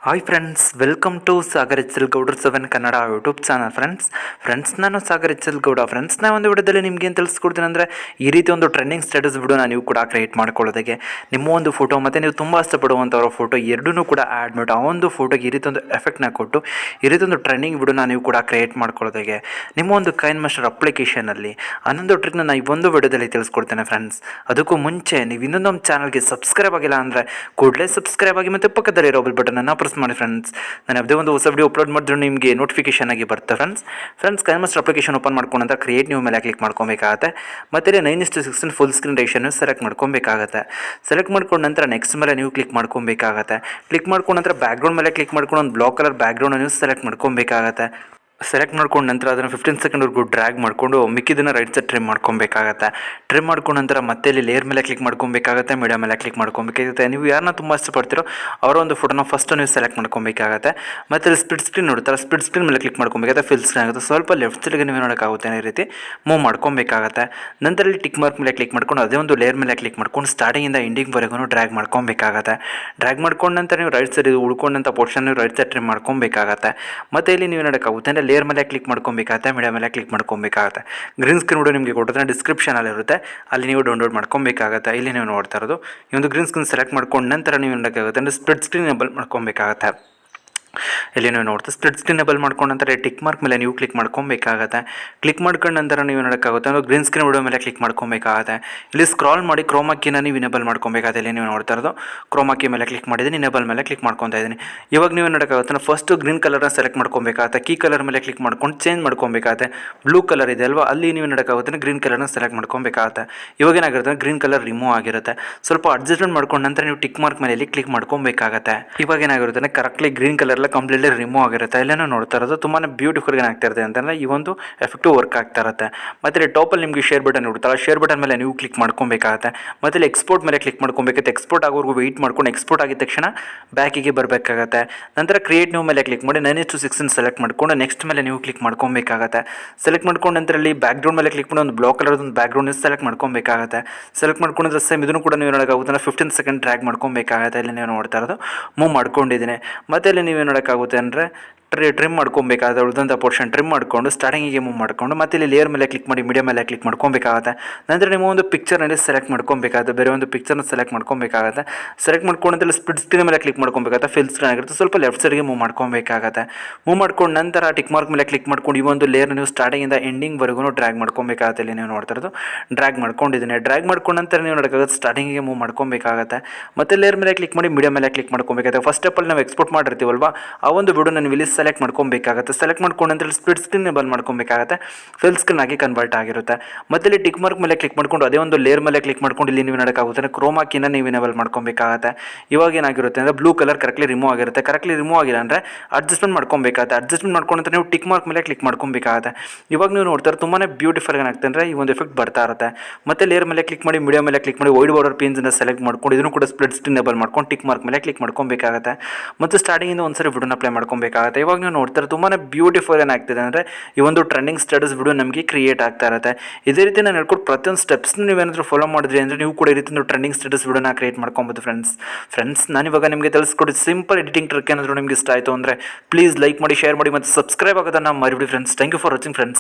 Hi friends, welcome to Sagar H L ಗೌಡ್ರು 7 Kannada YouTube channel. Friends ನಾನು Sagar H L Gowda. Friends ನಾನು ಒಂದು ವಿಡಿಯೋದಲ್ಲಿ ನಿಮ್ಗೆ ಏನು ತಿಳಿಸ್ಕೊಡ್ತೀನಿ ಅಂದರೆ, ಈ ರೀತಿ ಒಂದು ಟ್ರೆಂಡಿಂಗ್ ಸ್ಟೇಟಸ್ ವಿಡಿಯೋನ ನೀವು ಕೂಡ ಕ್ರಿಯೇಟ್ ಮಾಡ್ಕೊಳ್ಳೋದಕ್ಕೆ ನಿಮ್ಮ ಒಂದು ಫೋಟೋ ಮತ್ತು ನೀವು ತುಂಬ ಇಷ್ಟಪಡುವಂಥವ್ರ ಫೋಟೋ ಎರಡನ್ನೂ ಕೂಡ ಆ್ಯಡ್ ಮಾಡಿ ಆ ಒಂದು ಫೋಟೋಗೆ ಈ ರೀತಿ ಒಂದು ಎಫೆಕ್ಟ್ನ ಕೊಟ್ಟು ಈ ರೀತಿ ಒಂದು ಟ್ರೆಂಡಿಂಗ್ ವಿಡಿಯೋನ ನೀವು ಕೂಡ ಕ್ರಿಯೇಟ್ ಮಾಡ್ಕೊಳ್ಳೋದಕ್ಕೆ ನಿಮ್ಮ ಒಂದು ಕೈನ್ಮಾಸ್ಟರ್ ಅಪ್ಲಿಕೇಶನಲ್ಲಿ ಹನ್ನೊಂದು ಟ್ರಿಕ್ನ ನಾನು ಈ ಒಂದು ವಿಡಿಯೋದಲ್ಲಿ ತಿಳಿಸ್ಕೊಡ್ತೇನೆ. ಫ್ರೆಂಡ್ಸ್, ಅದಕ್ಕೂ ಮುಂಚೆ ನೀವು ಇನ್ನೊಂದು ನಮ್ಮ ಚಾನಲ್ಗೆ ಸಬ್ಸ್ಕ್ರೈಬ್ ಆಗಿಲ್ಲ ಅಂದರೆ ಕೂಡಲೇ ಸಬ್ಸ್ಕ್ರೈಬ್ ಆಗಿ ಮತ್ತು ಪಕ್ಕದಲ್ಲಿರೋ ಬೆಲ್ ಬಟನನ್ನು ಪ್ರೆಸ್ ಮಾಡಿ. ಫ್ರೆಂಡ್ಸ್, ನಾನು ಯಾವುದೇ ಒಂದು ಹೊಸ ವಿಡಿಯೋ ಅಪ್ಲೋಡ್ ಮಾಡಿದ್ರು ನಿಮಗೆ ನೋಟಿಫಿಕೇಶನ್ ಆಗಿ ಬರುತ್ತೆ. ಫ್ರೆಂಡ್ಸ್ ಕೈನ್ಮಾಸ್ಟರ್ ಅಪ್ಲಿಕೇಶನ್ ಓಪನ್ ಮಾಡ್ಕೊಂಡಂತ ಕ್ರಿಯೇಟ್ ನ್ಯೂ ಮೇಲೆ ಕ್ಲಿಕ್ ಮಾಡ್ಕೊಬೇಕಾಗತ್ತೆ. ಮತ್ತು 9:16 ಫುಲ್ ಸ್ಕ್ರೀನ್ ರೇಷನ್ನು ಸೆಲೆಕ್ಟ್ ಮಾಡ್ಕೊಬೇಕಾಗತ್ತೆ. ಸೆಲೆಕ್ಟ್ ಮಾಡ್ಕೊಂಡ ನಂತರ ನೆಕ್ಸ್ಟ್ ಮೇಲೆ ನೀವು ಕ್ಲಿಕ್ ಮಾಡ್ಕೊಬೇಕಾಗತ್ತೆ. ಕ್ಲಿಕ್ ಮಾಡ್ಕೊಂಡ ನಂತರ ಬ್ಯಾಕ್ಗ್ರೌಂಡ್ ಮೇಲೆ ಕ್ಲಿಕ್ ಮಾಡ್ಕೊಂಡು ಒಂದು ಬ್ಲಾಕ್ ಕಲರ್ ಬ್ಯಾಕ್ಗ್ರೌಂಡ್ ನೀವು ಸೆಲೆಕ್ಟ್ ಮಾಡ್ಕೊಬೇಕಾಗತ್ತೆ. ಸೆಲೆಕ್ಟ್ ಮಾಡ್ಕೊಂಡು ನಂತರ ಅದನ್ನು 15 ಸೆಕೆಂಡ್ವರೆಗೂ ಡ್ರ್ಯಾಗ್ ಮಾಡಿಕೊಂಡು ಮಿಕ್ಕಿದ್ದನ್ನು ರೈಟ್ ಸೈಡ್ ಟ್ರಿಮ್ ಮಾಡ್ಕೊಬೇಕಾಗತ್ತೆ. ಟ್ರಿಮ್ ಮಾಡ್ಕೊಂಡ ನಂತರ ಮತ್ತೆ ಇಲ್ಲಿ ಲೇಯರ್ ಮೇಲೆ ಕ್ಲಿಕ್ ಮಾಡ್ಕೊಬೇಕಾಗತ್ತೆ, ಮೀಡಿಯಾ ಮೇಲೆ ಕ್ಲಿಕ್ ಮಾಡ್ಕೊಬೇಕಾಗುತ್ತೆ. ನೀವು ಯಾರನ್ನ ತುಂಬ ಇಷ್ಟಪಡ್ತೀರೋ ಅವರ ಒಂದು ಫೋಟೋನ ಫಸ್ಟ್ ನೀವು ಸೆಲೆಕ್ಟ್ ಮಾಡ್ಕೊಬೇಕಾಗತ್ತೆ. ಮತ್ತು ಸ್ಪ್ಲಿಟ್ ಸ್ಕ್ರೀನ್ ನೋಡ್ತಾರೆ, ಸ್ಪ್ಲಿಟ್ ಸ್ಕ್ರೀನ್ ಮೇಲೆ ಕ್ಲಿಕ್ ಮಾಡ್ಕೊಬೇಕಾಗುತ್ತೆ. ಫಿಲ್ ಸ್ಕ್ರೀನ್ ಆಗುತ್ತೆ, ಸ್ವಲ್ಪ ಲೆಫ್ಟ್ ಸೈಡ್ಗೆ ನೀವು ನೋಡೋಕ್ಕಾಗುತ್ತೆ ಈ ರೀತಿ ಮೂವ್ ಮಾಡ್ಕೊಬೇಕಾಗತ್ತೆ. ನಂತರ ಇಲ್ಲಿ ಟಿಕ್ ಮಾರ್ಕ್ ಮೇಲೆ ಕ್ಲಿಕ್ ಮಾಡ್ಕೊಂಡು ಅದೇ ಒಂದು ಲೇಯರ್ ಮೇಲೆ ಕ್ಲಿಕ್ ಮಾಡ್ಕೊಂಡು ಸ್ಟಾರ್ಟಿಂಗಿಂದ ಎಂಡಿಂಗ್ವರೆಗೂ ಡ್ರ್ಯಾಗ್ ಮಾಡ್ಕೊಬೇಕಾಗತ್ತೆ. ಡ್ರ್ಯಾಗ್ ಮಾಡ್ಕೊಂಡ ನಂತರ ನೀವು ರೈಟ್ ಸೈಡ್ ಉಳ್ಕೊಂಡಂಥ ಪೋರ್ಷನ್ ನೀವು ರೈಟ್ ಸೈಡ್ ಟ್ರಿಮ್ ಮಾಡ್ಕೊಬೇಕಾಗತ್ತೆ. ಮತ್ತು ಇಲ್ಲಿ ನೀವು ನೋಡೋಕ್ಕಾಗುತ್ತೆ ಲೇಯರ್ ಮೇಲೆ ಕ್ಲಿಕ್ ಮಾಡ್ಕೊಬೇಕಾಗತ್ತೆ, ಮೀಡಿಯಾ ಮೇಲೆ ಕ್ಲಿಕ್ ಮಾಡ್ಕೊಬೇಕಾಗತ್ತೆ. ಗ್ರೀನ್ ಸ್ಕ್ರೀನ್ ವಿಡಿಯೋ ನಿಮಗೆ ಕೊಟ್ಟಿದ್ರೆ ಡಿಸ್ಕ್ರಿಪ್ಷನಲ್ಲಿ ಇರುತ್ತೆ, ಅಲ್ಲಿ ನೀವು ಡೌನ್ಲೋಡ್ ಮಾಡ್ಕೊಬೇಕಾಗತ್ತೆ. ಇಲ್ಲಿ ನೀವು ನೋಡ್ತಾ ಇರೋದು ಈ ಒಂದು ಗ್ರೀನ್ ಸ್ಕ್ರೀನ್ ಸೆಲೆಕ್ಟ್ ಮಾಡ್ಕೊಂಡು ನಂತರ ನೀವು ನೋಡೋಕ್ಕಾಗುತ್ತೆ ಅಂದರೆ ಸ್ಪ್ಲಿಟ್ ಸ್ಕ್ರೀನ್ ಎನೇಬಲ್ ಮಾಡ್ಕೊಬೇಕಾಗತ್ತೆ. ಇಲ್ಲಿ ನೀವು ನೋಡ್ತಾ ಸ್ಪ್ಲಿಟ್ ಸ್ಕ್ರೀನ್ ಎನೇಬಲ್ ಮಾಡ್ಕೊಂಡು ನಂತರ ಟಿಕ್ ಮಾರ್ಕ್ ಮೇಲೆ ನೀವು ಕ್ಲಿಕ್ ಮಾಡ್ಕೊಬೇಕಾಗತ್ತೆ. ಕ್ಲಿಕ್ ಮಾಡ್ಕೊಂಡು ನಂತರ ನೀವು ನೋಡೋಕ್ಕಾಗುತ್ತೆ ಅಂದರೆ ಗ್ರೀನ್ ಸ್ಕ್ರೀನ್ ವಿಡಿಯೋ ಮೇಲೆ ಕ್ಲಿಕ್ ಮಾಡ್ಕೊಬೇಕಾಗತ್ತೆ. ಇಲ್ಲಿ ಸ್ಕ್ರಾಲ್ ಮಾಡಿ ಕ್ರೋಮಾ ಕೀನ ನೀವು ಇನೇಬಲ್ ಮಾಡ್ಕೊಬೇಕಾಗುತ್ತೆ. ಇಲ್ಲಿ ನೀವು ನೋಡ್ತಾ ಇರೋದು ಕ್ರೋಮಾ ಕೀ ಮೇಲೆ ಕ್ಲಿಕ್ ಮಾಡಿದ್ದೀನಿ, ಇನೇಬಲ್ ಮೇಲೆ ಕ್ಲಿಕ್ ಮಾಡ್ಕೊತಾ ಇದ್ದೀನಿ. ಇವಾಗ ನೀವು ನೋಡೋಕ್ಕಾಗುತ್ತೆ ಫಸ್ಟ್ ಗ್ರೀನ್ ಕಲರ್ನ ಸೆಲೆಕ್ಟ್ ಮಾಡ್ಕೊಬೇಕಾಗತ್ತೆ. ಕೀ ಕಲರ್ ಮೇಲೆ ಕ್ಲಿಕ್ ಮಾಡ್ಕೊಂಡು ಚೇಂಜ್ ಮಾಡ್ಕೊಬೇಕಾಗತ್ತೆ. ಬ್ಲೂ ಕಲರ್ ಇದೆ ಅಲ್ವಾ, ಅಲ್ಲಿ ನೀವು ನೋಡೋಕ್ಕಾಗುತ್ತೆ ಗ್ರೀನ್ ಕಲರ್ನ ಸೆಲೆಕ್ಟ್ ಮಾಡ್ಕೊಬೇಕಾಗತ್ತೆ. ಇವಾಗ ಏನಾಗಿರುತ್ತೆ ಗ್ರೀನ್ ಕಲರ್ ರಿಮೂವ್ ಆಗಿರುತ್ತೆ. ಸ್ವಲ್ಪ ಅಡ್ಜಸ್ಟ್ಮೆಂಟ್ ಮಾಡ್ಕೊಂಡು ನಂತರ ನೀವು ಟಿಕ್ ಮಾರ್ಕ್ ಮೇಲೆ ಇಲ್ಲಿ ಕ್ಲಿಕ್ ಮಾಡ್ಕೊಬೇಕಾಗತ್ತೆ. ಇವಾಗ ಏನಾಗಿರುತ್ತೆ correctly green colour completely remove ಆಗಿರುತ್ತೆ. ಇಲ್ಲೇನೋ ನೋಡ್ತಾ ಇರೋದು ತುಂಬಾ ಬ್ಯೂಟಿಫುಲ್ ಆಗ್ತಾ ಇರುತ್ತೆ ಅಂತಂದರೆ ಈ ಒಂದು ಎಫೆಕ್ಟಿವ್ ವರ್ಕ್ ಆಗ್ತಾ ಇರುತ್ತೆ. ಮತ್ತು ಇಲ್ಲಿ ಟಾಪಲ್ಲಿ ನಿಮಗೆ ಶೇರ್ ಬಟನ್ ಇರುತ್ತಲ್ಲ, ಶೇರ್ ಬಟನ್ ಮೇಲೆ ನೀವು ಕ್ಲಿಕ್ ಮಾಡ್ಕೊಬೇಕಾಗತ್ತೆ. ಮತ್ತು ಇಲ್ಲಿ ಎಕ್ಸ್ಪೋರ್ಟ್ ಮೇಲೆ ಕ್ಲಿಕ್ ಮಾಡ್ಕೊಬೇಕಾಗುತ್ತೆ. ಎಕ್ಸ್ಪೋರ್ಟ್ ಆಗೋವರೆಗೂ ವೆಯ್ಟ್ ಮಾಡ್ಕೊಂಡು ಎಕ್ಸ್ಪೋರ್ಟ್ ಆಗಿದ ತಕ್ಷಣ ಬ್ಯಾಕಿಗೆ ಬರಬೇಕಾಗತ್ತೆ. ನಂತರ ಕ್ರಿಯೇಟ್ ನ್ಯೂ ಮೇಲೆ ಕ್ಲಿಕ್ ಮಾಡಿ 9:16 ಸೆಲೆಕ್ಟ್ ಮಾಡ್ಕೊಂಡು ನೆಕ್ಸ್ಟ್ ಮೇಲೆ ನೀವು ಕ್ಲಿಕ್ ಮಾಡ್ಕೊಬೇಕಾಗತ್ತೆ. ಸೆಲೆಕ್ಟ್ ಮಾಡ್ಕೊಂಡು ನಂತರ ಇಲ್ಲಿ ಬ್ಯಾಕ್ಗ್ರೌಂಡ್ ಮೇಲೆ ಕ್ಲಿಕ್ ಮಾಡಿ ಒಂದು ಬ್ಲಾಕ್ ಕಲರ್ ಒಂದು ಬ್ಯಾಕ್ಗ್ರೌಂಡ್ ಸೆಲೆಕ್ಟ್ ಮಾಡ್ಕೊಬೇಕಾಗತ್ತೆ. ಸೆಲೆಕ್ಟ್ ಮಾಡ್ಕೊಂಡ್ರೆ ಸೇಮ್ ಇದನ್ನು ಕೂಡ ನೀವು ನೋಡೋಕ್ಕಾಗುತ್ತೆ 15 ಸೆಕೆಂಡ್ ಡ್ರ್ಯಾಗ್ ಮಾಡ್ಕೊಬೇಕಾಗತ್ತೆ. ಇಲ್ಲಿ ನೀವು ನೋಡ್ತಾ ಇರೋದು ಮೂವ್ ಮಾಡ್ಕೊಂಡಿದ್ದೀನಿ. ಮತ್ತು ಇಲ್ಲಿ ನೀವು ನೋಡೋಕ್ಕಾಗುತ್ತೆ ಅಂದರೆ ಟ್ರಿಮ್ ಮಾಡ್ಕೊಬೇಕಾಗುತ್ತೆ. ಉಳಿದಂಥ ಪೋರ್ಷನ್ ಟ್ರಿಮ್ ಮಾಡಿಕೊಂಡು ಸ್ಟಾರ್ಟಿಂಗಿಗೆ ಮೂವ್ ಮಾಡಿಕೊಂಡು ಮತ್ತೆ ಇಲ್ಲಿ ಲೇಯರ್ ಮೇಲೆ ಕ್ಲಿಕ್ ಮಾಡಿ ಮೀಡಿಯಾ ಮೇಲೆ ಕ್ಲಿಕ್ ಮಾಡ್ಕೊಬೇಕಾಗುತ್ತೆ. ನಂತರ ನಿಮ್ಮ ಒಂದು ಪಿಕ್ಚರ್ನಲ್ಲಿ ಸೆಲೆಕ್ಟ್ ಮಾಡ್ಕೊಬೇಕಾಗುತ್ತೆ, ಬೇರೆ ಒಂದು ಪಿಕ್ಚರ್ನ ಸೆಲೆಕ್ಟ್ ಮಾಡ್ಕೊಬೇಕಾಗುತ್ತೆ. ಸೆಲೆಕ್ಟ್ ಮಾಡ್ಕೊಂಡು ಸ್ಪ್ಲಿಟ್ ಸ್ಕ್ರೀನ್ ಮೇಲೆ ಕ್ಲಿಕ್ ಮಾಡ್ಕೊಬೇಕಾಗುತ್ತೆ. ಫಿಲ್ ಸ್ಕ್ರೀನ್ ಆಗಿರುತ್ತೆ, ಸ್ವಲ್ಪ ಲೆಫ್ಟ್ ಸೈಡ್ಗೆ ಮೂವ್ ಮಾಡ್ಕೊಬೇಕಾಗುತ್ತೆ. ಮೂವ್ ಮಾಡ್ಕೊಂಡು ನಂತರ ಟಿಕ್ ಮಾರ್ಕ್ ಮೇಲೆ ಕ್ಲಿಕ್ ಮಾಡ್ಕೊಂಡು ಈ ಒಂದು ಲೇಯರ್ ನೀವು ಸ್ಟಾರ್ಟಿಂಗಿಂದ ಎಂಡಿಂಗ್ವರೆಗೂ ಡ್ರ್ಯಾಗ್ ಮಾಡ್ಕೊಬೇಕಾಗುತ್ತೆ. ಇಲ್ಲಿ ನೀವು ನೋಡ್ತಾ ಇರೋದು ಡ್ರ್ಯಾಗ್ ಮಾಡ್ಕೊಂಡಿದ್ದೀನಿ. ಡ್ರ್ಯಾಗ್ ಮಾಡ್ಕೊಂಡು ನಂತರ ನೀವು ನೋಡೋಕ್ಕಾಗುತ್ತೆ ಸ್ಟಾರ್ಟಿಂಗಿಗೆ ಮೂವ್ ಮಾಡ್ಕೊಬೇಕಾಗುತ್ತೆ. ಮತ್ತೆ ಲೇಯರ್ ಮೇಲೆ ಕ್ಲಿಕ್ ಮಾಡಿ ಮೀಡಿಯಾ ಮೇಲೆ ಕ್ಲಿಕ್ ಮಾಡ್ಕೊಬೇಕಾಗುತ್ತೆ. ಫಸ್ಟ್ ಸ್ಟೆಪ್ಪಲ್ಲಿ ನಾವು ಎಕ್ಸ್ಪೋರ್ಟ್ ಮಾಡಿರ್ತೀವಲ್ವಾ, ಆ ಒಂದು ವಿಡಿಯೋನ ನೀವು ಇಲ್ಲಿ ಸೆಲೆಕ್ಟ್ ಮಾಡ್ಕೊಬೇಕಾಗುತ್ತೆ. ಸೆಲೆಕ್ಟ್ ಮಾಡ್ಕೊಂಡು ನಂತರ ಸ್ಪ್ಲಿಟ್ ಸ್ಕ್ರೀನ್ ಬಂದ್ ಮಾಡ್ಕೊಬೇಕಾಗುತ್ತೆ. ಫಿಲ್ ಸ್ಕ್ರೀನ್ ಆಗಿ ಕನ್ವರ್ಟ್ ಆಗಿರುತ್ತೆ. ಮತ್ತೆ ಇಲ್ಲಿ ಟಿಕ್ ಮಾರ್ಕ್ ಮೇಲೆ ಕ್ಲಿಕ್ ಮಾಡ್ಕೊಂಡು ಅದೇ ಒಂದು ಲೇಯರ್ ಮೇಲೆ ಕ್ಲಿಕ್ ಮಾಡ್ಕೊಂಡು ಇಲ್ಲಿ ನೀವು ನೋಡೋಕ್ಕಾಗುತ್ತೆ ಕ್ರೋಮಾ ಕೀನ ನೀವು ಇನೇಬಲ್ ಮಾಡ್ಕೊಬೇಕಾಗುತ್ತೆ. ಇವಾಗ ಏನಾಗಿರುತ್ತೆ ಅಂದರೆ ಬ್ಲೂ ಕಲರ್ ಕರೆಕ್ಟ್ಲಿ ರಿಮೂವ್ ಆಗಿರುತ್ತೆ. ಕರೆಕ್ಟ್ಲಿ ರಿಮೂವ್ ಆಗಿಲ್ಲ ಅಂದರೆ ಅಡ್ಜಸ್ಟ್ಮೆಂಟ್ ಮಾಡ್ಕೊಬೇಕಾಗುತ್ತೆ. ಅಡ್ಜಸ್ಟ್ಮೆಂಟ್ ಮಾಡ್ಕೊಂಡು ನೀವು ಟಿಕ್ ಮಾರ್ಕ್ ಮೇಲೆ ಕ್ಲಿಕ್ ಮಾಡ್ಕೊಬೇಕಾಗುತ್ತೆ. ಇವಾಗ ನೀವು ನೋಡ್ತಾರೆ ತುಂಬಾ ಬ್ಯೂಟಿಫುಲ್ ಏನಾಗ್ತದೆ ಅಂದರೆ ಈ ಒಂದು ಎಫೆಕ್ಟ್ ಬರ್ತಾ ಇರುತ್ತೆ. ಮತ್ತೆ ಲೇಯರ್ ಮೇಲೆ ಕ್ಲಿಕ್ ಮಾಡಿ ಮೀಡಿಯಾ ಮೇಲೆ ಕ್ಲಿಕ್ ಮಾಡಿ ವೈಡ್ ಬಾರ್ಡರ್ ಪಿನ್ಸ್ನ ಸೆಲೆಕ್ಟ್ ಮಾಡ್ಕೊಂಡು ಇದನ್ನು ಕೂಡ ಸ್ಪ್ಲಿಟ್ ಸ್ಕ್ರೀನ್ ಎನೇಬಲ್ ಮಾಡ್ಕೊಂಡು ಟಿಕ್ ಮಾರ್ಕ್ ಮೇಲೆ ಕ್ಲಿಕ್ ಮಾಡ್ಕೊಬೇಕಾಗುತ್ತೆ. ಮತ್ತು ಸ್ಟಾರ್ಟಿಂಗಿಂದ ಒಂದ್ಸರಿ ವಿಡಿಯೋನ ಅಪ್ಲೈ ಮಾಡ್ಕೊಬೇಕಾಗುತ್ತೆ. ಇವಾಗ ನೀವು ನೋಡ್ತಾರೆ ತುಂಬಾ ಬ್ಯೂಟಿಫುಲ್ ಏನಾಗ್ತಿದೆ ಅಂದರೆ ಈ ಒಂದು ಟ್ರೆಂಡಿಂಗ್ ಸ್ಟೇಟಸ್ ವಿಡಿಯೋ ನಮಗೆ ಕ್ರಿಯೇಟ್ ಆಗ್ತಾ ಇರುತ್ತೆ. ಇದೇ ರೀತಿ ನಾನು ಹೇಳ್ಕೊಟ್ಟು ಪ್ರತಿಯೊಂದು ಸ್ಟೆಪ್ಸ್ನ ನೀವೇನಾದರೂ ಫಾಲೋ ಮಾಡಿದ್ರಿ ಅಂದರೆ ನೀವು ಕೂಡ ಈ ರೀತಿ ಟ್ರೆಂಡಿಂಗ್ ಸ್ಟೇಟಸ್ ವಿಡಿಯೋನ ಕ್ರಿಯೇಟ್ ಮಾಡ್ಕೊಬೋದು. ಫ್ರೆಂಡ್ಸ್ ನಾನಿವಾಗ ನಿಮಗೆ ತಿಳಿಸ್ಕೊಟ್ಟು ಸಿಂಪಲ್ ಎಡಿಟಿಂಗ್ ಟ್ರಿಕ್ ಏನಾದರೂ ನಿಮಗೆ ಇಷ್ಟ ಆಯಿತು ಅಂದರೆ ಪ್ಲೀಸ್ ಲೈಕ್ ಮಾಡಿ, ಶೇರ್ ಮಾಡಿ ಮತ್ತು ಸಬ್ಸ್ಕ್ರೈಬ್ ಆಗೋದನ್ನು ಮರಿಬಿಡಿ friends. Thank you for watching friends.